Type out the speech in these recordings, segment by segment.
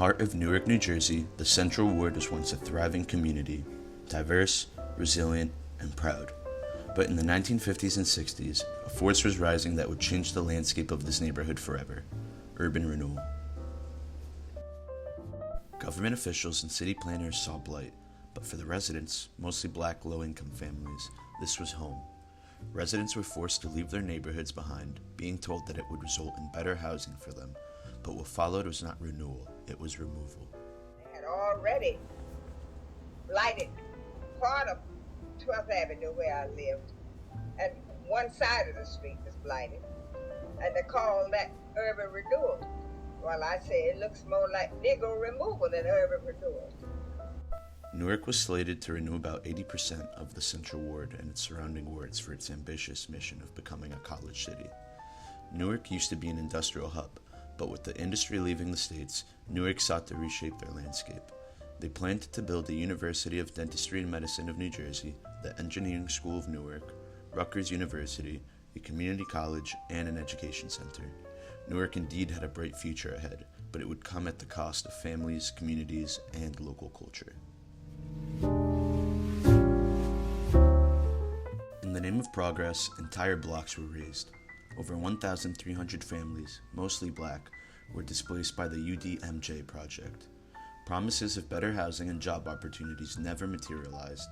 heart of Newark, New Jersey, the Central Ward was once a thriving community, diverse, resilient, and proud. But in the 1950s and 60s, a force was rising that would change the landscape of this neighborhood forever: urban renewal. Government officials and city planners saw blight, but for the residents, mostly black low-income families, this was home. Residents were forced to leave their neighborhoods behind, being told that it would result in better housing for them. But what followed was not renewal, it was removal. They had already blighted part of 12th Avenue where I lived, and one side of the street was blighted. And they called that urban renewal. Well, I say it looks more like Negro removal than urban renewal. Newark was slated to renew about 80% of the Central Ward and its surrounding wards for its ambitious mission of becoming a college city. Newark used to be an industrial hub, but with the industry leaving the States, Newark sought to reshape their landscape. They planned to build the University of Dentistry and Medicine of New Jersey, the Engineering School of Newark, Rutgers University, a community college, and an education center. Newark indeed had a bright future ahead, but it would come at the cost of families, communities, and local culture. In the name of progress, entire blocks were razed. Over 1,300 families, mostly black, were displaced by the UDMJ project. Promises of better housing and job opportunities never materialized.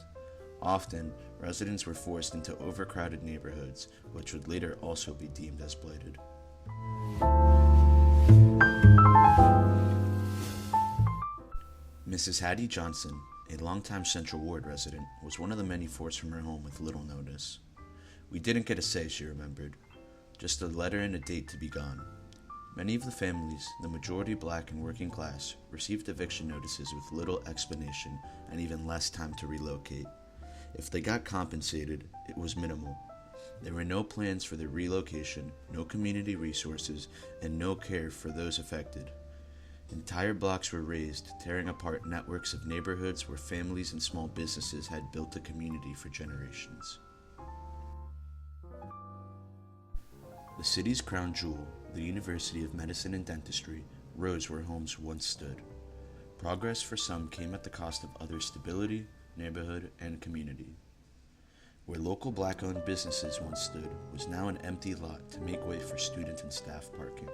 Often, residents were forced into overcrowded neighborhoods, which would later also be deemed as blighted. Mrs. Hattie Johnson, a longtime Central Ward resident, was one of the many forced from her home with little notice. "We didn't get a say," she remembered. "Just a letter and a date to be gone." Many of the families, the majority black and working class, received eviction notices with little explanation and even less time to relocate. If they got compensated, it was minimal. There were no plans for their relocation, no community resources, and no care for those affected. Entire blocks were razed, tearing apart networks of neighborhoods where families and small businesses had built a community for generations. The city's crown jewel, the University of Medicine and Dentistry, rose where homes once stood. Progress for some came at the cost of others' stability, neighborhood, and community. Where local black-owned businesses once stood was now an empty lot to make way for student and staff parking.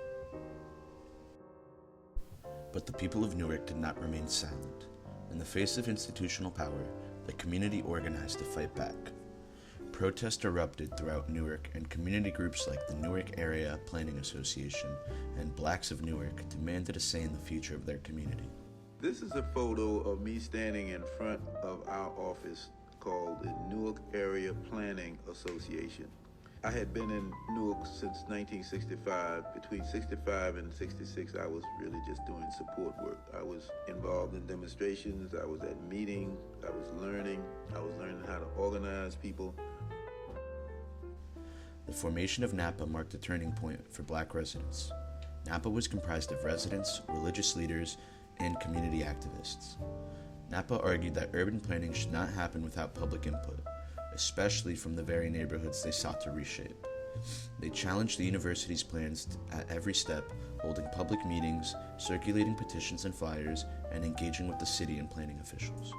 But the people of Newark did not remain silent. In the face of institutional power, the community organized to fight back. Protests erupted throughout Newark, and community groups like the Newark Area Planning Association and Blacks of Newark demanded a say in the future of their community. This is a photo of me standing in front of our office called the Newark Area Planning Association. I had been in Newark since 1965. Between 65 and 66, I was really just doing support work. I was involved in demonstrations, I was at meetings, I was learning how to organize people. The formation of NAPA marked a turning point for black residents. NAPA was comprised of residents, religious leaders, and community activists. NAPA argued that urban planning should not happen without public input, especially from the very neighborhoods they sought to reshape. They challenged the university's plans at every step, holding public meetings, circulating petitions and flyers, and engaging with the city and planning officials.